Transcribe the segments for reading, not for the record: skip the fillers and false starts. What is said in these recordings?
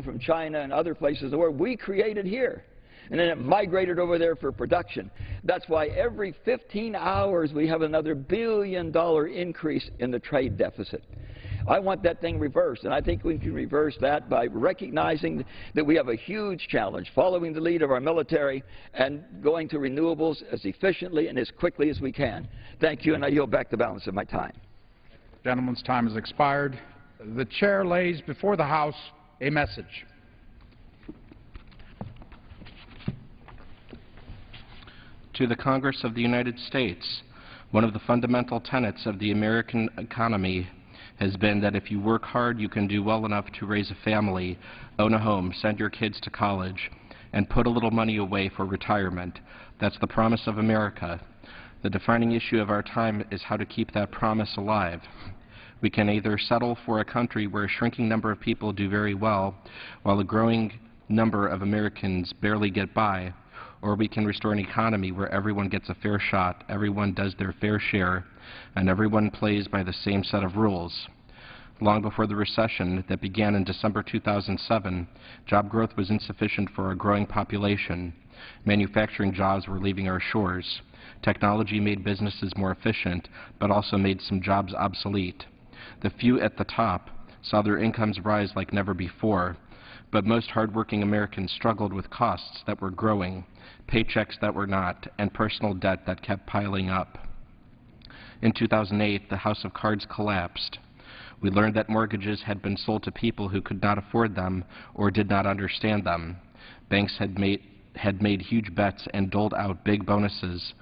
from China and other places in the world, we created here. And then it migrated over there for production. That's why every 15 hours we have another $1 billion increase in the trade deficit. I want that thing reversed, and I think we can reverse that by recognizing that we have a huge challenge, following the lead of our military and going to renewables as efficiently and as quickly as we can. Thank you, and I yield back the balance of my time. The gentleman's time has expired. The chair lays before the House a message. To the Congress of the United States, one of the fundamental tenets of the American economy has been that if you work hard, you can do well enough to raise a family, own a home, send your kids to college, and put a little money away for retirement. That's the promise of America. The defining issue of our time is how to keep that promise alive. We can either settle for a country where a shrinking number of people do very well, while a growing number of Americans barely get by, or we can restore an economy where everyone gets a fair shot, everyone does their fair share, and everyone plays by the same set of rules. Long before the recession that began in December 2007, job growth was insufficient for our growing population. Manufacturing jobs were leaving our shores. Technology made businesses more efficient, but also made some jobs obsolete. The few at the top saw their incomes rise like never before, but most hardworking Americans struggled with costs that were growing, paychecks that were not, and personal debt that kept piling up. In 2008, the House of Cards collapsed. We learned that mortgages had been sold to people who could not afford them or did not understand them. Banks had made huge bets and doled out big bonuses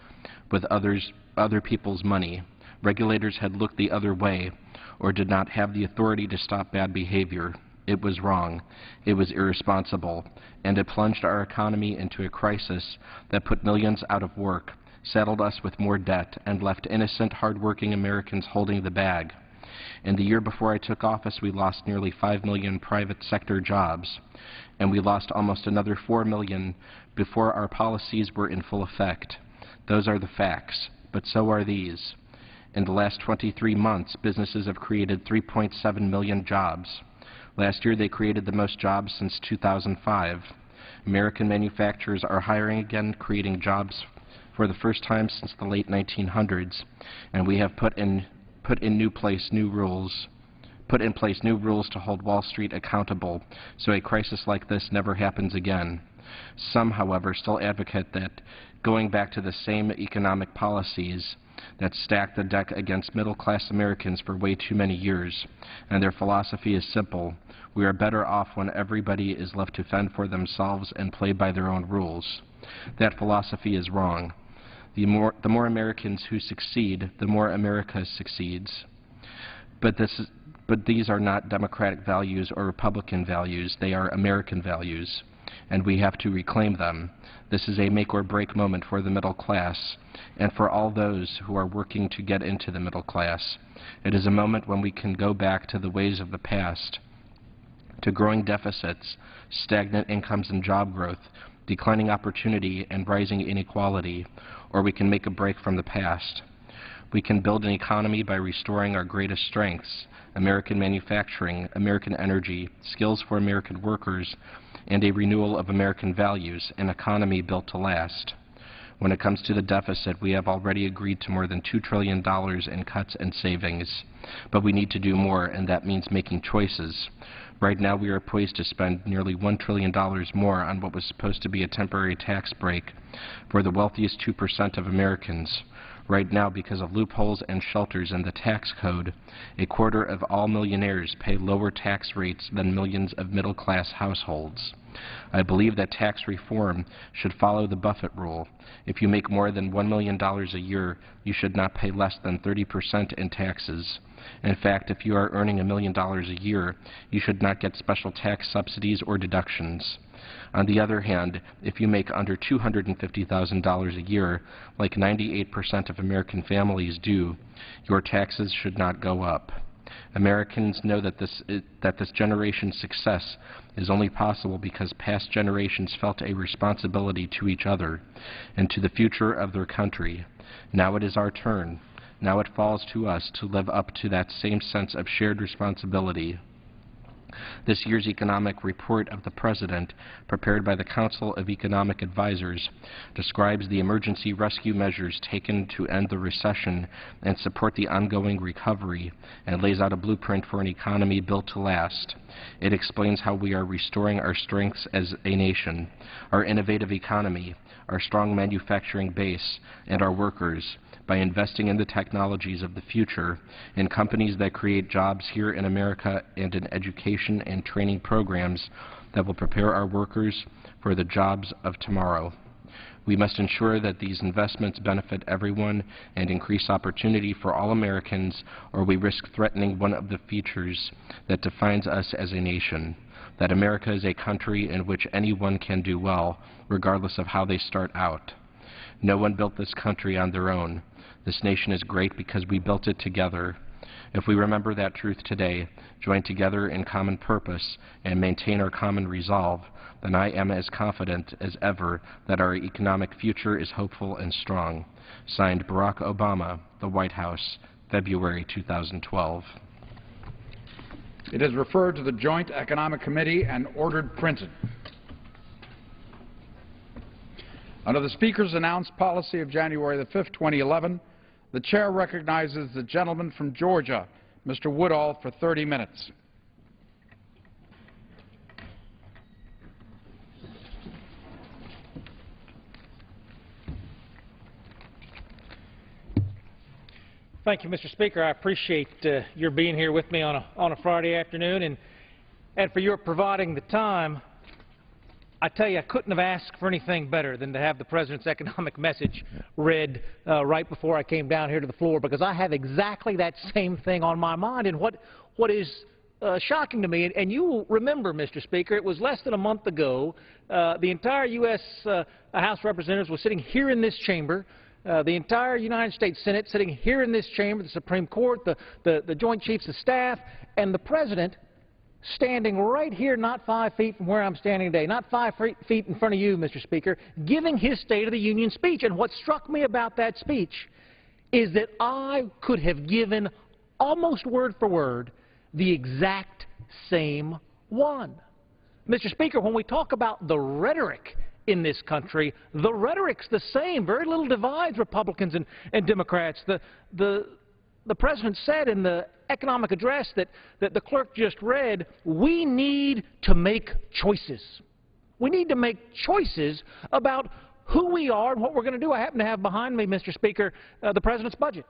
with other people's money. Regulators had looked the other way or did not have the authority to stop bad behavior. It was wrong, it was irresponsible, and it plunged our economy into a crisis that put millions out of work, saddled us with more debt, and left innocent, hard-working Americans holding the bag. In the year before I took office, we lost nearly 5 million private sector jobs, and we lost almost another 4 million before our policies were in full effect. Those are the facts, but so are these. In the last 23 months, businesses have created 3.7 million jobs. Last year, they created the most jobs since 2005. American manufacturers are hiring again, creating jobs for the first time since the late 1900s, and we have put in place new rules to hold Wall Street accountable so a crisis like this never happens again. Some, however, still advocate that going back to the same economic policies that stacked the deck against middle-class Americans for way too many years, and their philosophy is simple: we are better off when everybody is left to fend for themselves and play by their own rules. That philosophy is wrong. The more Americans who succeed, the more America succeeds. But these are not Democratic values or Republican values. They are American values, and we have to reclaim them. This is a make-or-break moment for the middle class and for all those who are working to get into the middle class. It is a moment when we can go back to the ways of the past, to growing deficits, stagnant incomes and job growth, declining opportunity and rising inequality, or we can make a break from the past. We can build an economy by restoring our greatest strengths: American manufacturing, American energy, skills for American workers, and a renewal of American values, an economy built to last. When it comes to the deficit, we have already agreed to more than $2 trillion in cuts and savings. But we need to do more, and that means making choices. Right now, we are poised to spend nearly $1 trillion more on what was supposed to be a temporary tax break for the wealthiest 2% of Americans. Right now, because of loopholes and shelters in the tax code, a quarter of all millionaires pay lower tax rates than millions of middle-class households. I believe that tax reform should follow the Buffett rule. If you make more than $1 million a year, you should not pay less than 30% in taxes. In fact, if you are earning $1 million a year, you should not get special tax subsidies or deductions. On the other hand, if you make under $250,000 a year, like 98% of American families do, your taxes should not go up. Americans know that this generation's success is only possible because past generations felt a responsibility to each other and to the future of their country. Now it is our turn. Now it falls to us to live up to that same sense of shared responsibility. This year's economic report of the President, prepared by the Council of Economic Advisers, describes the emergency rescue measures taken to end the recession and support the ongoing recovery, and lays out a blueprint for an economy built to last. It explains how we are restoring our strengths as a nation, our innovative economy, our strong manufacturing base, and our workers, by investing in the technologies of the future, in companies that create jobs here in America, and in education and training programs that will prepare our workers for the jobs of tomorrow. We must ensure that these investments benefit everyone and increase opportunity for all Americans, or we risk threatening one of the features that defines us as a nation, that America is a country in which anyone can do well, regardless of how they start out. No one built this country on their own. This nation is great because we built it together. If we remember that truth today, join together in common purpose, and maintain our common resolve, then I am as confident as ever that our economic future is hopeful and strong. Signed, Barack Obama, the White House, February 2012. It is referred to the Joint Economic Committee and ordered printed. Under the Speaker's announced policy of January the 5th, 2011, the Chair recognizes the gentleman from Georgia, Mr. Woodall, for 30 minutes. Thank you, Mr. Speaker. I appreciate your being here with me on a Friday afternoon, and for your providing the time. I tell you, I couldn't have asked for anything better than to have the President's economic message read right before I came down here to the floor, because I have exactly that same thing on my mind. And what is shocking to me, and you will remember, Mr. Speaker, it was less than a month ago, the entire U.S. House of Representatives was sitting here in this chamber, the entire United States Senate sitting here in this chamber, the Supreme Court, the Joint Chiefs of Staff, and the President standing right here, not 5 feet from where I'm standing today, not 5 feet in front of you, Mr. Speaker, giving his State of the Union speech. And what struck me about that speech is that I could have given almost word for word the exact same one. Mr. Speaker, when we talk about the rhetoric in this country, the rhetoric's the same. Very little divides Republicans and Democrats. The President said in the economic address that the clerk just read, we need to make choices. We need to make choices about who we are and what we're going to do. I happen to have behind me, Mr. Speaker, the President's budget.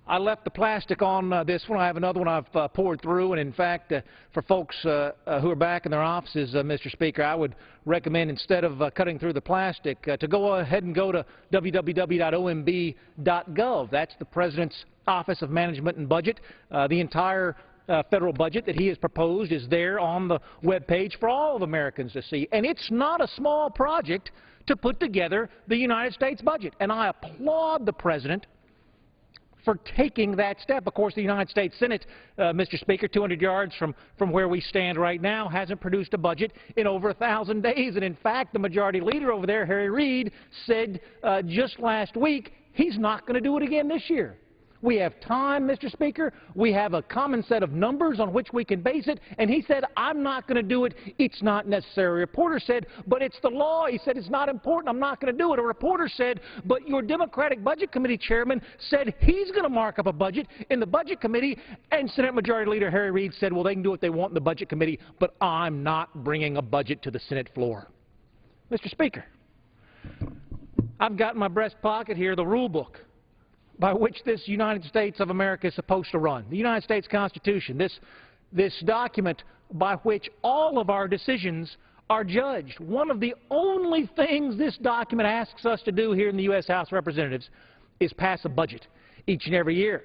I left the plastic on this one. I have another one I've poured through, and in fact, for folks who are back in their offices, Mr. Speaker, I would recommend, instead of cutting through the plastic, to go ahead and go to www.omb.gov. That's the President's Office of Management and Budget. The entire federal budget that he has proposed is there on the web page for all of Americans to see. And it's not a small project to put together the United States budget. And I applaud the President for taking that step. Of course, the United States Senate, Mr. Speaker, 200 yards from where we stand right now, hasn't produced a budget in over 1,000 days. And in fact, the majority leader over there, Harry Reid, said just last week he's not going to do it again this year. We have time, Mr. Speaker. We have a common set of numbers on which we can base it. And he said, I'm not going to do it. It's not necessary. A reporter said, but it's the law. He said, it's not important. I'm not going to do it. A reporter said, but your Democratic Budget Committee chairman said he's going to mark up a budget in the Budget Committee. And Senate Majority Leader Harry Reid said, well, they can do what they want in the Budget Committee, but I'm not bringing a budget to the Senate floor. Mr. Speaker, I've got in my breast pocket here the rule book by which this United States of America is supposed to run. The United States Constitution, this document by which all of our decisions are judged. One of the only things this document asks us to do here in the U.S. House of Representatives is pass a budget each and every year.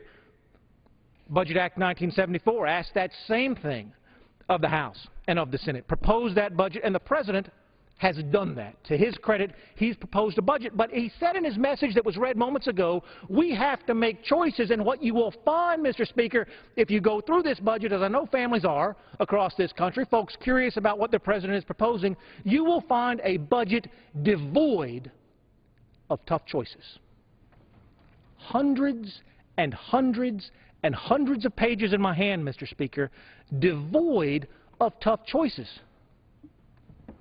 Budget Act 1974 asks that same thing of the House and of the Senate. Propose that budget, and the President has done that. To his credit, he's proposed a budget. But he said in his message that was read moments ago, we have to make choices. And what you will find, Mr. Speaker, if you go through this budget, as I know families are across this country, folks curious about what the President is proposing, you will find a budget devoid of tough choices. Hundreds and hundreds and hundreds of pages in my hand, Mr. Speaker, devoid of tough choices. The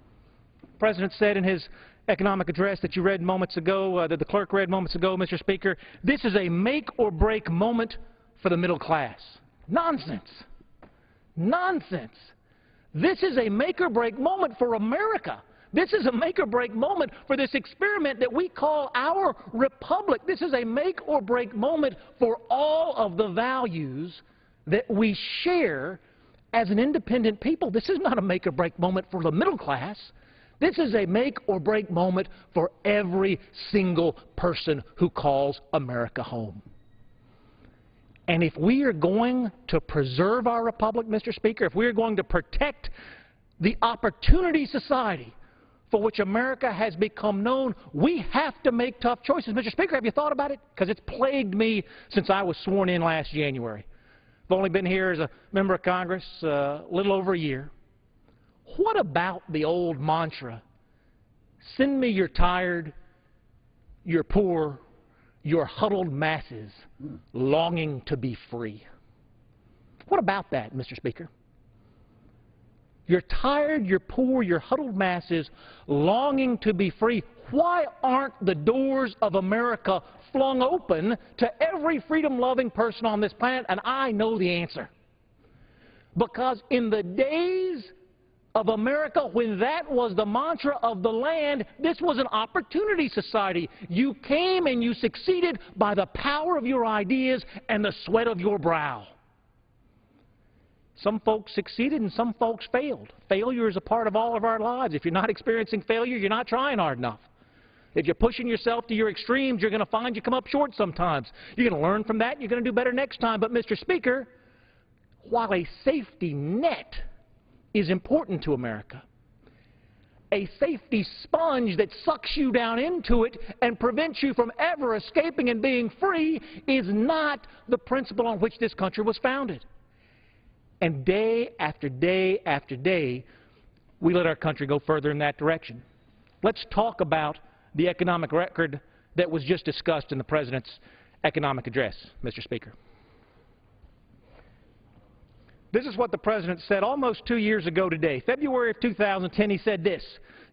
President said in his economic address that you read moments ago, that the clerk read moments ago, Mr. Speaker, this is a make-or-break moment for the middle class. Nonsense. Nonsense. This is a make-or-break moment for America. This is a make-or-break moment for this experiment that we call our republic. This is a make-or-break moment for all of the values that we share as an independent people. This is not a make-or-break moment for the middle class. This is a make-or-break moment for every single person who calls America home. And if we are going to preserve our republic, Mr. Speaker, if we are going to protect the opportunity society for which America has become known, we have to make tough choices. Mr. Speaker, have you thought about it? Because it's plagued me since I was sworn in last January. I've only been here as a member of Congress a little over a year. What about the old mantra, send me your tired, your poor, your huddled masses longing to be free? What about that, Mr. Speaker? You're tired, you're poor, you're huddled masses longing to be free. Why aren't the doors of America flung open to every freedom-loving person on this planet? And I know the answer. Because in the days of America, when that was the mantra of the land, this was an opportunity society. You came and you succeeded by the power of your ideas and the sweat of your brow. Some folks succeeded and some folks failed. Failure is a part of all of our lives. If you're not experiencing failure, you're not trying hard enough. If you're pushing yourself to your extremes, you're going to find you come up short sometimes. You're going to learn from that and you're going to do better next time. But, Mr. Speaker, while a safety net is important to America, a safety sponge that sucks you down into it and prevents you from ever escaping and being free is not the principle on which this country was founded. And day after day after day, we let our country go further in that direction. Let's talk about the economic record that was just discussed in the President's economic address, Mr. Speaker. This is what the President said almost 2 years ago today. February of 2010, he said this: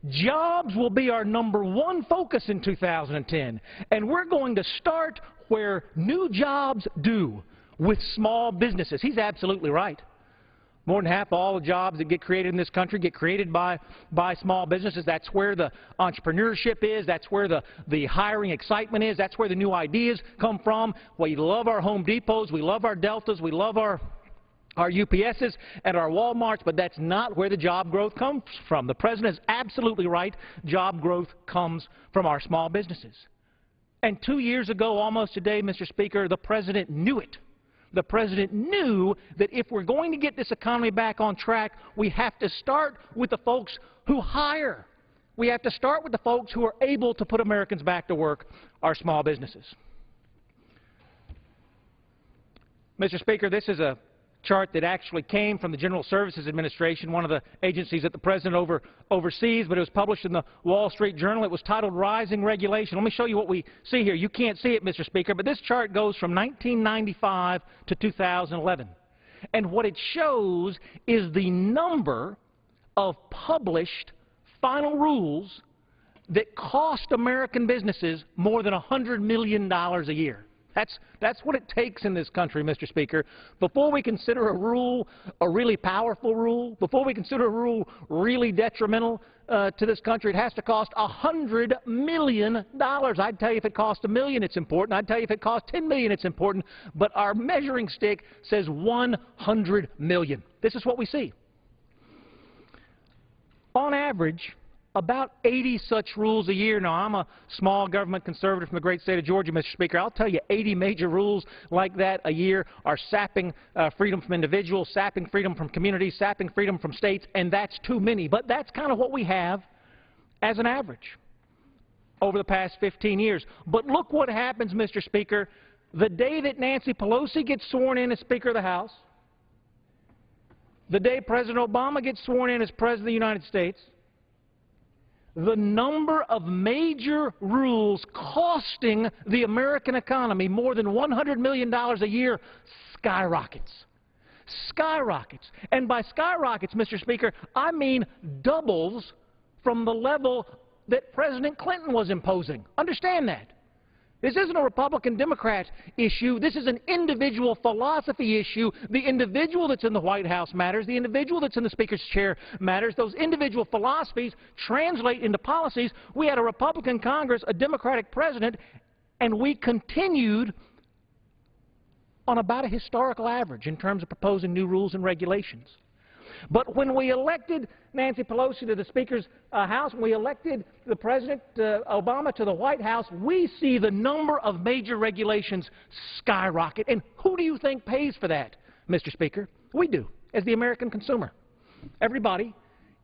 jobs will be our #1 focus in 2010, and we're going to start where new jobs do, with small businesses. He's absolutely right. More than half of all the jobs that get created in this country get created by small businesses. That's where the entrepreneurship is. That's where the hiring excitement is. That's where the new ideas come from. We love our Home Depots. We love our Deltas. We love our UPSs and our Walmarts, but that's not where the job growth comes from. The President is absolutely right. Job growth comes from our small businesses. And 2 years ago, almost today, Mr. Speaker, the President knew it. The President knew that if we're going to get this economy back on track, we have to start with the folks who hire. We have to start with the folks who are able to put Americans back to work, our small businesses. Mr. Speaker, this is a chart that actually came from the General Services Administration, one of the agencies that the President oversees, but it was published in the Wall Street Journal. It was titled Rising Regulation. Let me show you what we see here. You can't see it, Mr. Speaker, but this chart goes from 1995 to 2011. And what it shows is the number of published final rules that cost American businesses more than $100 million a year. That's what it takes in this country, Mr. Speaker. Before we consider a rule a really powerful rule, before we consider a rule really detrimental to this country, it has to cost $100 million. I'd tell you if it costs $1 million, it's important. I'd tell you if it costs $10 million, it's important. But our measuring stick says $100 million. This is what we see. On average, about 80 such rules a year. Now, I'm a small government conservative from the great state of Georgia, Mr. Speaker. I'll tell you 80 major rules like that a year are sapping freedom from individuals, sapping freedom from communities, sapping freedom from states, and that's too many. But that's kind of what we have as an average over the past 15 years. But look what happens, Mr. Speaker, the day that Nancy Pelosi gets sworn in as Speaker of the House, the day President Obama gets sworn in as President of the United States, the number of major rules costing the American economy more than $100 million a year skyrockets. Skyrockets. And by skyrockets, Mr. Speaker, I mean doubles from the level that President Clinton was imposing. Understand that. This isn't a Republican-Democrat issue. This is an individual philosophy issue. The individual that's in the White House matters. The individual that's in the Speaker's chair matters. Those individual philosophies translate into policies. We had a Republican Congress, a Democratic president, and we continued on about a historical average in terms of proposing new rules and regulations. But when we elected Nancy Pelosi to the Speaker's House, when we elected the President Obama to the White House, we see the number of major regulations skyrocket. And who do you think pays for that, Mr. Speaker? We do, as the American consumer. Everybody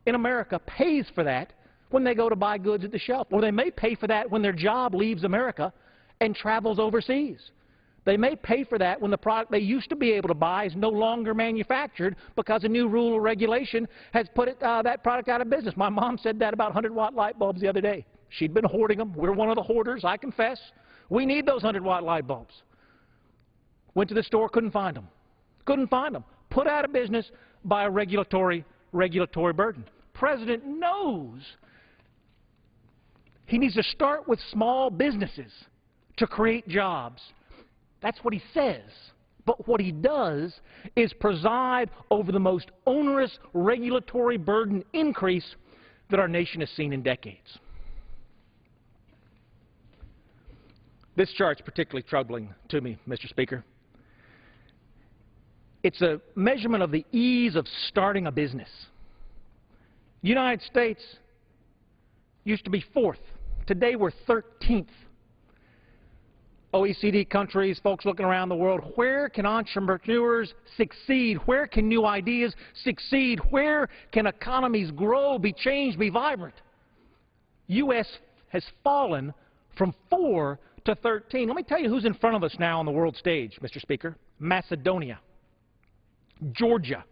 in America pays for that when they go to buy goods at the shelf, or they may pay for that when their job leaves America and travels overseas. They may pay for that when the product they used to be able to buy is no longer manufactured because a new rule or regulation has put that product out of business. My mom said that about 100-watt light bulbs the other day. She'd been hoarding them. We're one of the hoarders, I confess. We need those 100-watt light bulbs. Went to the store, couldn't find them. Couldn't find them. Put out of business by a regulatory burden. President knows he needs to start with small businesses to create jobs. That's what he says. But what he does is preside over the most onerous regulatory burden increase that our nation has seen in decades. This chart's particularly troubling to me, Mr. Speaker. It's a measurement of the ease of starting a business. The United States used to be 4th. Today we're 13th. OECD countries, folks looking around the world, where can entrepreneurs succeed? Where can new ideas succeed? Where can economies grow, be changed, be vibrant? U.S. has fallen from 4 to 13. Let me tell you who's in front of us now on the world stage, Mr. Speaker. Macedonia, Georgia,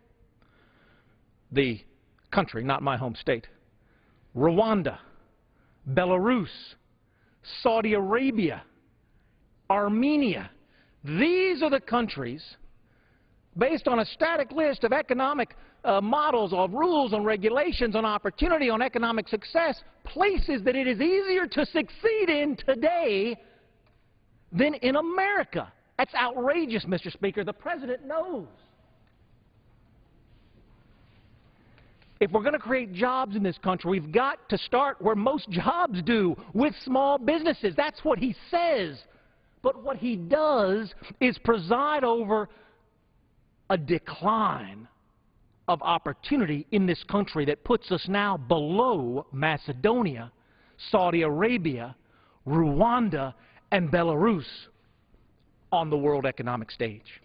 the country, not my home state, Rwanda, Belarus, Saudi Arabia, Armenia. These are the countries, based on a static list of economic models, of rules, on regulations, on opportunity, on economic success, places that it is easier to succeed in today than in America. That's outrageous, Mr. Speaker. The President knows. If we're going to create jobs in this country, we've got to start where most jobs do, with small businesses. That's what he says. But what he does is preside over a decline of opportunity in this country that puts us now below Macedonia, Saudi Arabia, Rwanda, and Belarus on the world economic stage.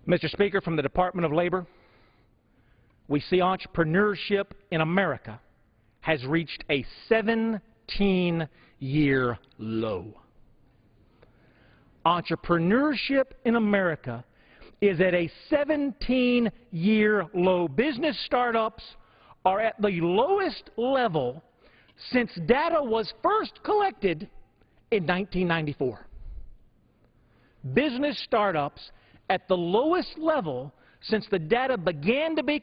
Mr. Speaker, from the Department of Labor, we see entrepreneurship in America has reached a 17-year low. Entrepreneurship in America is at a 17-year low. Business startups are at the lowest level since data was first collected in 1994. Business startups at the lowest level since the data began to be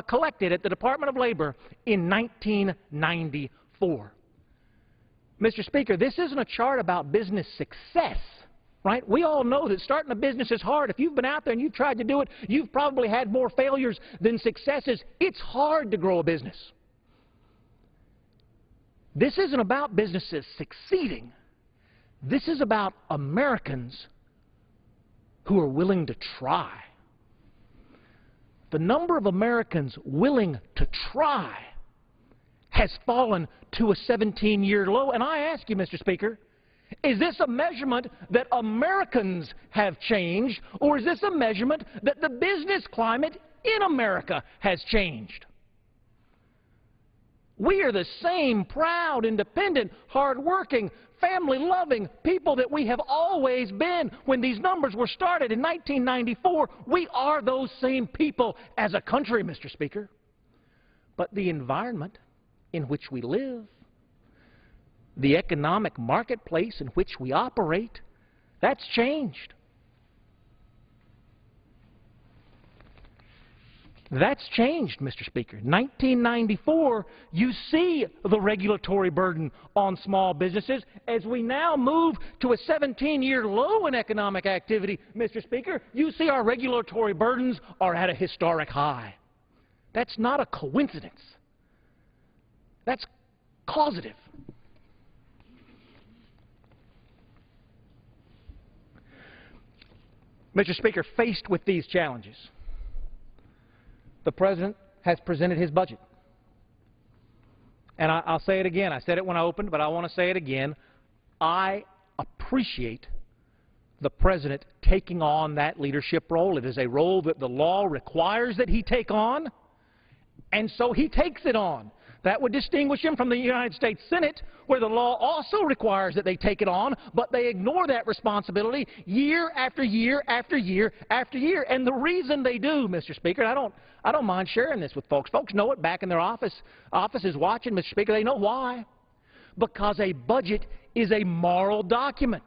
collected at the Department of Labor in 1994. Mr. Speaker, this isn't a chart about business success, right? We all know that starting a business is hard. If you've been out there and you've tried to do it, you've probably had more failures than successes. It's hard to grow a business. This isn't about businesses succeeding. This is about Americans who are willing to try. The number of Americans willing to try has fallen to a 17-year low. And I ask you, Mr. Speaker, is this a measurement that Americans have changed, or is this a measurement that the business climate in America has changed? We are the same proud, independent, hard-working, family-loving people that we have always been. When these numbers were started in 1994, we are those same people as a country, Mr. Speaker. But the environment in which we live, the economic marketplace in which we operate, that's changed. That's changed, Mr. Speaker. 1994, you see the regulatory burden on small businesses. As we now move to a 17-year low in economic activity, Mr. Speaker, you see our regulatory burdens are at a historic high. That's not a coincidence. That's causative. Mr. Speaker, faced with these challenges, the President has presented his budget. And I'll say it again. I said it when I opened, but I want to say it again. I appreciate the President taking on that leadership role. It is a role that the law requires that he take on, and so he takes it on. That would distinguish him from the United States Senate, where the law also requires that they take it on, but they ignore that responsibility year after year after year after year. And the reason they do, Mr. Speaker, I don't mind sharing this with folks. Folks know it back in their offices watching, Mr. Speaker. They know why. Because a budget is a moral document.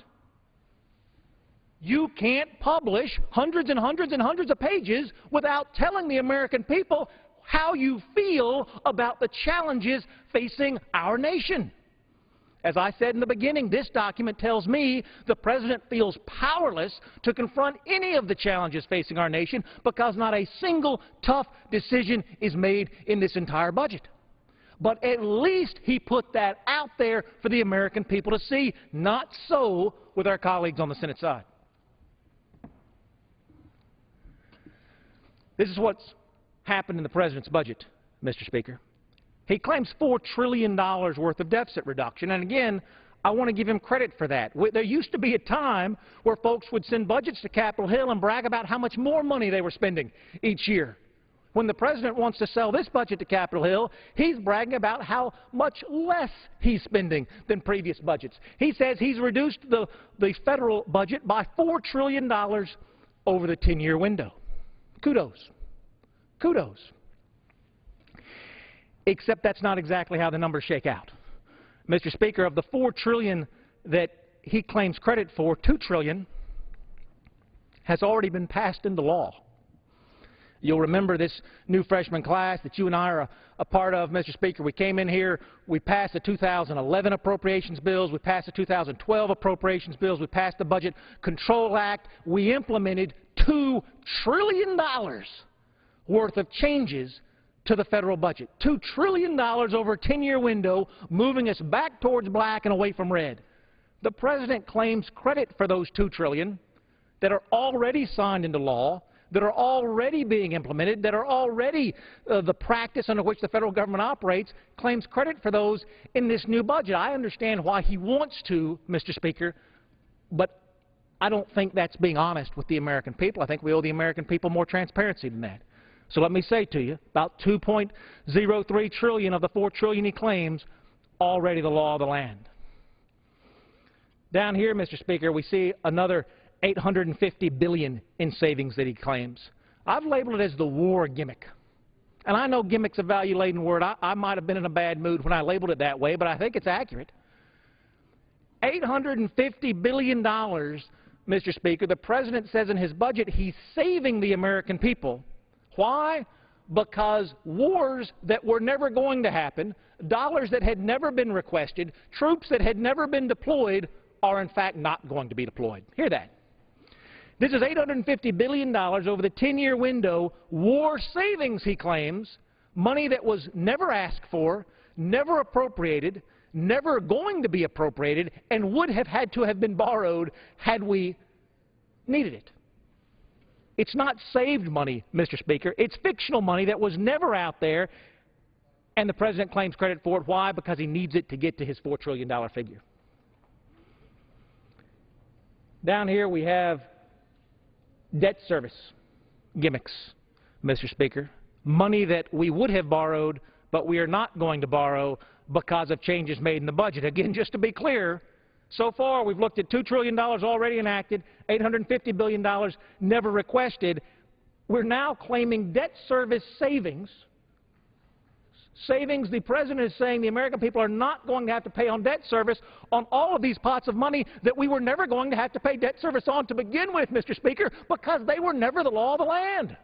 You can't publish hundreds and hundreds and hundreds of pages without telling the American people how you feel about the challenges facing our nation. As I said in the beginning, this document tells me the President feels powerless to confront any of the challenges facing our nation because not a single tough decision is made in this entire budget. But at least he put that out there for the American people to see. Not so with our colleagues on the Senate side. This is what's happened in the President's budget, Mr. Speaker. He claims $4 trillion worth of deficit reduction, and again, I want to give him credit for that. There used to be a time where folks would send budgets to Capitol Hill and brag about how much more money they were spending each year. When the President wants to sell this budget to Capitol Hill, he's bragging about how much less he's spending than previous budgets. He says he's reduced the federal budget by $4 trillion over the 10-year window. Kudos. Kudos. Except that's not exactly how the numbers shake out. Mr. Speaker, of the $4 trillion that he claims credit for, $2 trillion has already been passed into law. You'll remember this new freshman class that you and I are a part of, Mr. Speaker. We came in here, we passed the 2011 appropriations bills, we passed the 2012 appropriations bills, we passed the Budget Control Act. We implemented $2 trillion worth of changes to the federal budget. $2 trillion over a 10-year window, moving us back towards black and away from red. The President claims credit for those $2 trillion that are already signed into law, that are already being implemented, that are already the practice under which the federal government operates, claims credit for those in this new budget. I understand why he wants to, Mr. Speaker, but I don't think that's being honest with the American people. I think we owe the American people more transparency than that. So let me say to you, about $2.03 trillion of the $4 trillion he claims, already the law of the land. Down here, Mr. Speaker, we see another $850 billion in savings that he claims. I've labeled it as the war gimmick. And I know gimmick's a value-laden word. I might have been in a bad mood when I labeled it that way, but I think it's accurate. $850 billion, Mr. Speaker, the President says in his budget he's saving the American people. Why? Because wars that were never going to happen, dollars that had never been requested, troops that had never been deployed are in fact not going to be deployed. Hear that. This is $850 billion over the 10-year window, war savings, he claims, money that was never asked for, never appropriated, never going to be appropriated, and would have had to have been borrowed had we needed it. It's not saved money, Mr. Speaker. It's fictional money that was never out there, and the President claims credit for it. Why? Because he needs it to get to his $4 trillion figure. Down here we have debt service gimmicks, Mr. Speaker. Money that we would have borrowed but we are not going to borrow because of changes made in the budget. Again, just to be clear, so far we've looked at $2 trillion already enacted, $850 billion never requested. We're now claiming debt service savings. Savings, the President is saying the American people are not going to have to pay on debt service on all of these pots of money that we were never going to have to pay debt service on to begin with, Mr. Speaker, because they were never the law of the land.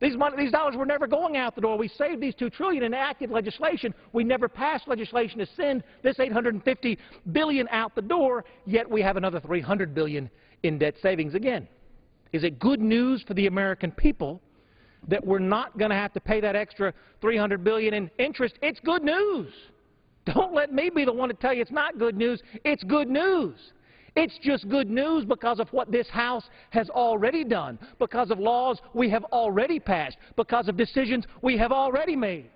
These dollars were never going out the door. We saved these $2 trillion in enacted legislation. We never passed legislation to send this $850 billion out the door, yet we have another $300 billion in debt savings again. Is it good news for the American people that we're not going to have to pay that extra $300 billion in interest? It's good news. Don't let me be the one to tell you it's not good news. It's good news. It's just good news because of what this House has already done, because of laws we have already passed, because of decisions we have already made.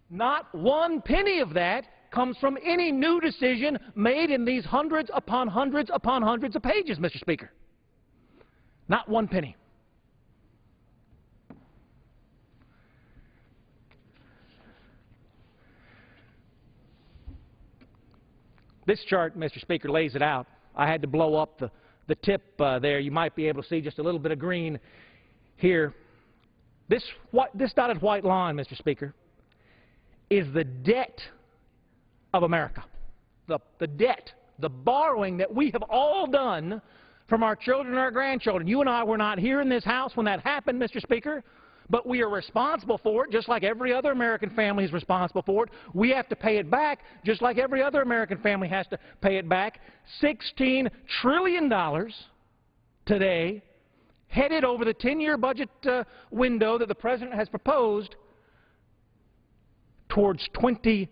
Not one penny of that comes from any new decision made in these hundreds upon hundreds upon hundreds of pages, Mr. Speaker. Not one penny. This chart, Mr. Speaker, lays it out. I had to blow up the tip there. You might be able to see just a little bit of green here. This dotted white line, Mr. Speaker, is the debt of America. The debt, the borrowing that we have all done from our children and our grandchildren. You and I were not here in this House when that happened, Mr. Speaker, but we are responsible for it just like every other American family is responsible for it. We have to pay it back just like every other American family has to pay it back. $16 trillion today, headed over the 10-year budget window that the President has proposed towards $26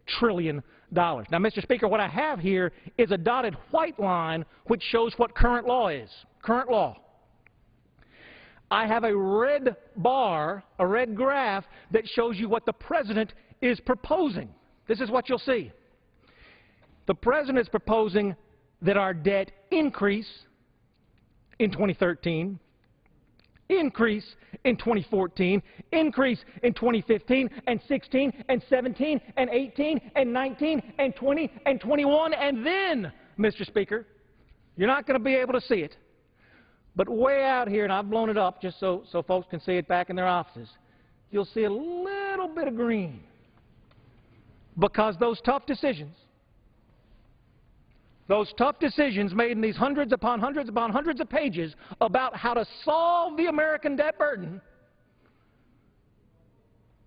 trillion. Now, Mr. Speaker, what I have here is a dotted white line which shows what current law is. Current law. I have a red bar, a red graph, that shows you what the President is proposing. This is what you'll see. The President is proposing that our debt increase in 2013, increase in 2014, increase in 2015 and 16 and 17 and 18 and 19 and 20 and 21, and then, Mr. Speaker, you're not going to be able to see it, but way out here, and I've blown it up just so folks can see it back in their offices, you'll see a little bit of green, because those tough decisions made in these hundreds upon hundreds upon hundreds of pages about how to solve the American debt burden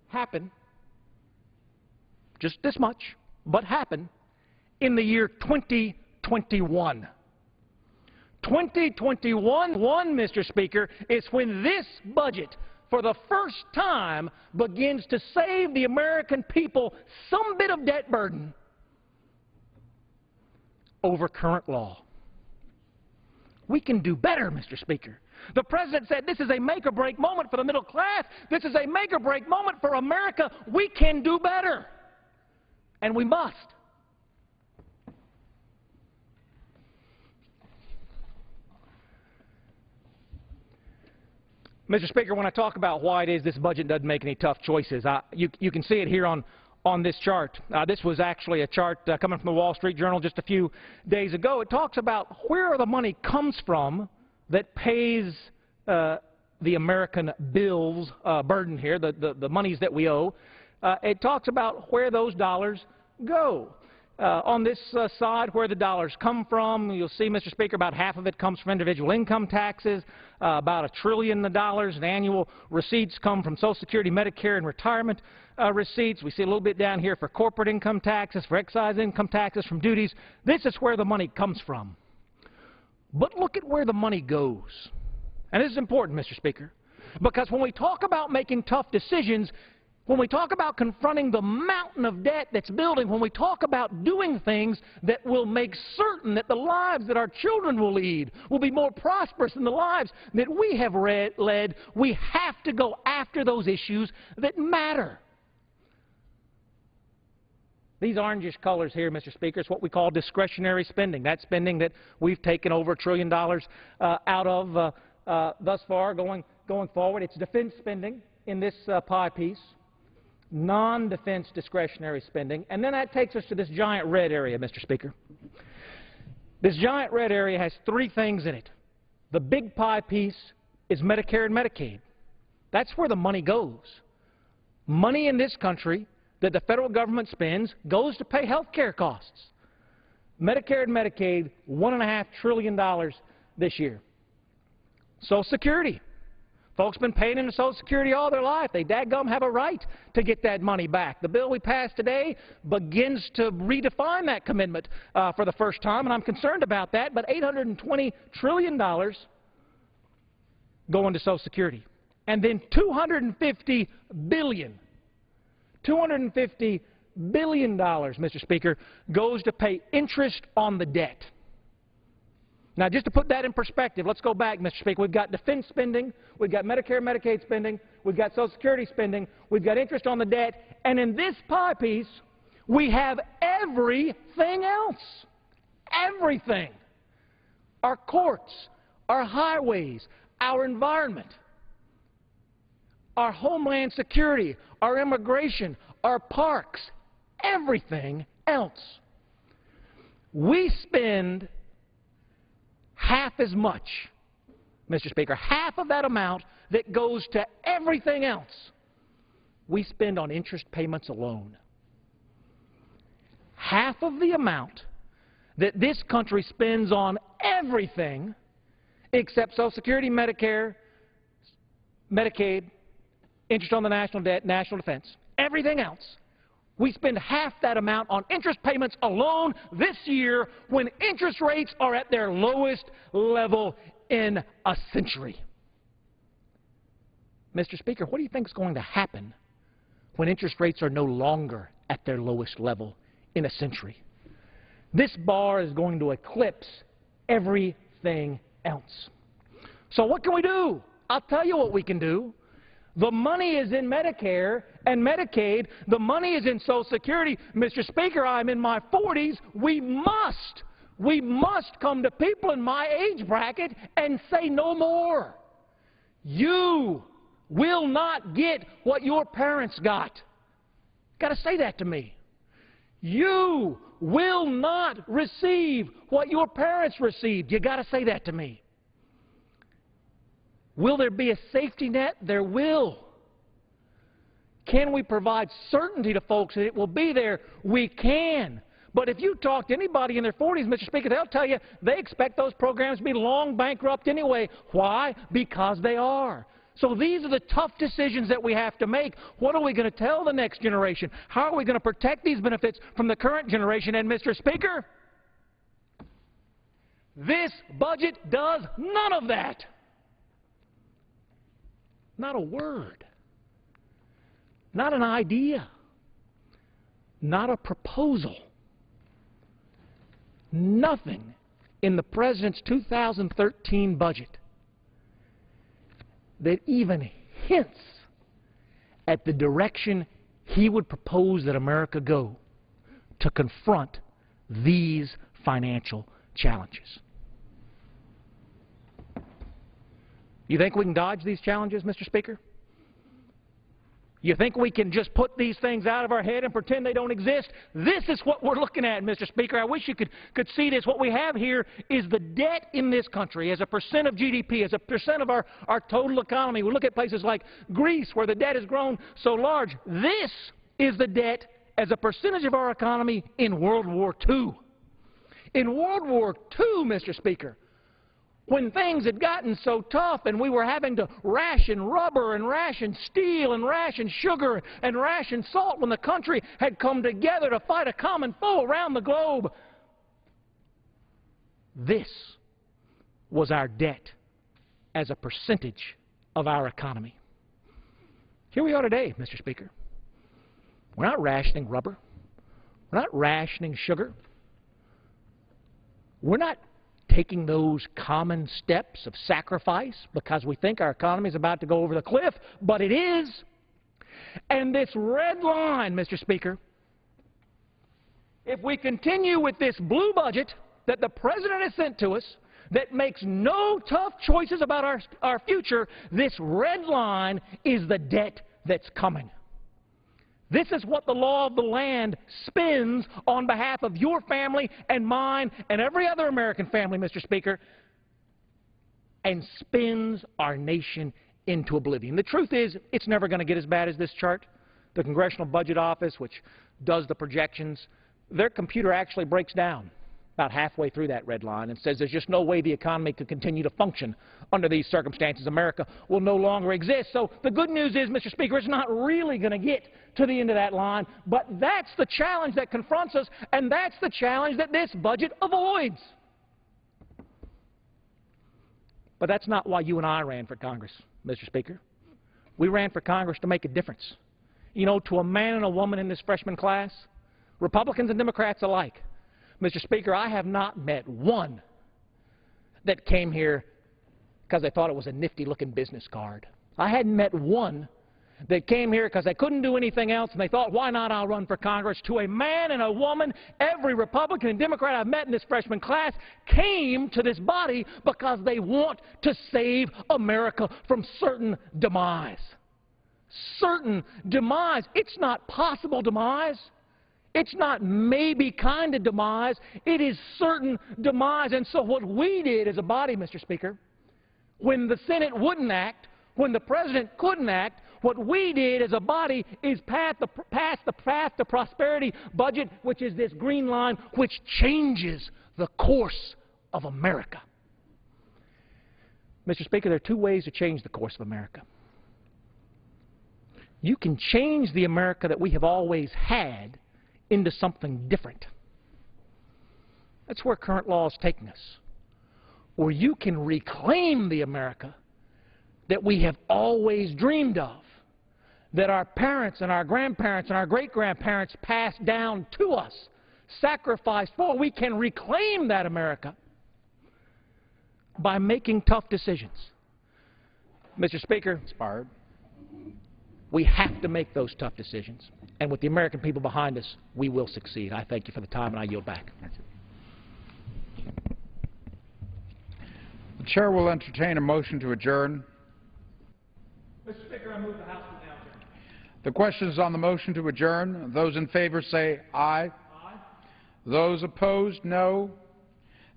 happen, just this much, but happen in the year 2021. 2021, Mr. Speaker, is when this budget, for the first time, begins to save the American people some bit of debt burden over current law. We can do better, Mr. Speaker. The President said this is a make-or-break moment for the middle class. This is a make-or-break moment for America. We can do better, and we must. Mr. Speaker, when I talk about why it is this budget doesn't make any tough choices, you can see it here on this chart. This was actually a chart coming from the Wall Street Journal just a few days ago. It talks about where the money comes from that pays the American bills burden here, the monies that we owe. It talks about where those dollars go. On this side, where the dollars come from, you'll see, Mr. Speaker, about half of it comes from individual income taxes. About $1 trillion in annual receipts come from Social Security, Medicare, and retirement receipts. We see a little bit down here for corporate income taxes, for excise income taxes, from duties. This is where the money comes from. But look at where the money goes. And this is important, Mr. Speaker, because when we talk about making tough decisions, when we talk about confronting the mountain of debt that's building, when we talk about doing things that will make certain that the lives that our children will lead will be more prosperous than the lives that we have led, we have to go after those issues that matter. These orangish colors here, Mr. Speaker, is what we call discretionary spending. That spending that we've taken over $1 trillion out of thus far going forward. It's defense spending in this pie piece. non-defense discretionary spending, and then that takes us to this giant red area, Mr. Speaker. This giant red area has three things in it. The big pie piece is Medicare and Medicaid. That's where the money goes. Money in this country that the federal government spends goes to pay health care costs. Medicare and Medicaid, $1.5 trillion this year. Social Security. Folks been paying into Social Security all their life. They dadgum have a right to get that money back. The bill we passed today begins to redefine that commitment for the first time, and I'm concerned about that. But $820 trillion going to Social Security. And then $250 billion, Mr. Speaker, goes to pay interest on the debt. Now, just to put that in perspective, let's go back, Mr. Speaker. We've got defense spending, we've got Medicare and Medicaid spending, we've got Social Security spending, we've got interest on the debt, and in this pie piece, we have everything else. Everything. Our courts, our highways, our environment, our homeland security, our immigration, our parks, everything else. We spend half as much, Mr. Speaker, half of that amount that goes to everything else we spend on interest payments alone. Half of the amount that this country spends on everything except Social Security, Medicare, Medicaid, interest on the national debt, national defense, everything else. We spend half that amount on interest payments alone this year when interest rates are at their lowest level in a century. Mr. Speaker, what do you think is going to happen when interest rates are no longer at their lowest level in a century? This bar is going to eclipse everything else. So what can we do? I'll tell you what we can do. The money is in Medicare and Medicaid. The money is in Social Security. Mr. Speaker, I'm in my 40s. We must come to people in my age bracket and say no more. You will not get what your parents got. Got to say that to me. You will not receive what your parents received. You got to say that to me. Will there be a safety net? There will. Can we provide certainty to folks that it will be there? We can. But if you talk to anybody in their 40s, Mr. Speaker, they'll tell you they expect those programs to be long bankrupt anyway. Why? Because they are. So these are the tough decisions that we have to make. What are we going to tell the next generation? How are we going to protect these benefits from the current generation? And, Mr. Speaker, this budget does none of that. Not a word. Not an idea. Not a proposal. Nothing in the President's 2013 budget that even hints at the direction he would propose that America go to confront these financial challenges. You think we can dodge these challenges, Mr. Speaker? You think we can just put these things out of our head and pretend they don't exist? This is what we're looking at, Mr. Speaker. I wish you could see this. What we have here is the debt in this country as a percent of GDP, as a percent of our total economy. We look at places like Greece where the debt has grown so large. This is the debt as a percentage of our economy in World War II. In World War II, Mr. Speaker, when things had gotten so tough and we were having to ration rubber and ration steel and ration sugar and ration salt, when the country had come together to fight a common foe around the globe, this was our debt as a percentage of our economy. Here we are today, Mr. Speaker. We're not rationing rubber. We're not rationing sugar. We're not taking those common steps of sacrifice because we think our economy is about to go over the cliff, but it is. And this red line, Mr. Speaker, if we continue with this blue budget that the President has sent to us that makes no tough choices about our future, this red line is the debt that's coming. This is what the law of the land spins on behalf of your family and mine and every other American family, Mr. Speaker, and spins our nation into oblivion. The truth is, it's never going to get as bad as this chart. The Congressional Budget Office, which does the projections, their computer actually breaks down about halfway through that red line and says there's just no way the economy could continue to function under these circumstances. America will no longer exist. So the good news is, Mr. Speaker, it's not really going to get to the end of that line, but that's the challenge that confronts us, and that's the challenge that this budget avoids. But that's not why you and I ran for Congress, Mr. Speaker. We ran for Congress to make a difference. You know, to a man and a woman in this freshman class, Republicans and Democrats alike, Mr. Speaker, I have not met one that came here because they thought it was a nifty-looking business card. I hadn't met one that came here because they couldn't do anything else and they thought, why not, I'll run for Congress. To a man and a woman, every Republican and Democrat I've met in this freshman class came to this body because they want to save America from certain demise. Certain demise. It's not possible demise. It's not maybe kind of demise. It is certain demise. And so what we did as a body, Mr. Speaker, when the Senate wouldn't act, when the President couldn't act, what we did as a body is pass the Path to Prosperity budget, which is this green line, which changes the course of America. Mr. Speaker, there are two ways to change the course of America. You can change the America that we have always had into something different. That's where current law is taking us. Or you can reclaim the America that we have always dreamed of, that our parents and our grandparents and our great-grandparents passed down to us, sacrificed for. We can reclaim that America by making tough decisions. Mr. Speaker, Expired. we have to make those tough decisions. And with the American people behind us, we will succeed. I thank you for the time, and I yield back. The chair will entertain a motion to adjourn. Mr. Speaker, I move the House to now adjourn. The question is on the motion to adjourn. Those in favor say aye. Aye. Those opposed, no.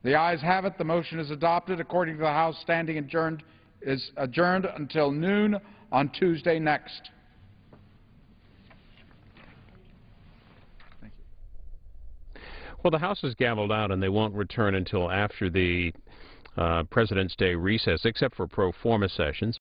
The ayes have it. The motion is adopted. According to the House, standing adjourned is adjourned until noon on Tuesday next. Well, the House is gavelled out, and they won't return until after the President's Day recess, except for pro forma sessions.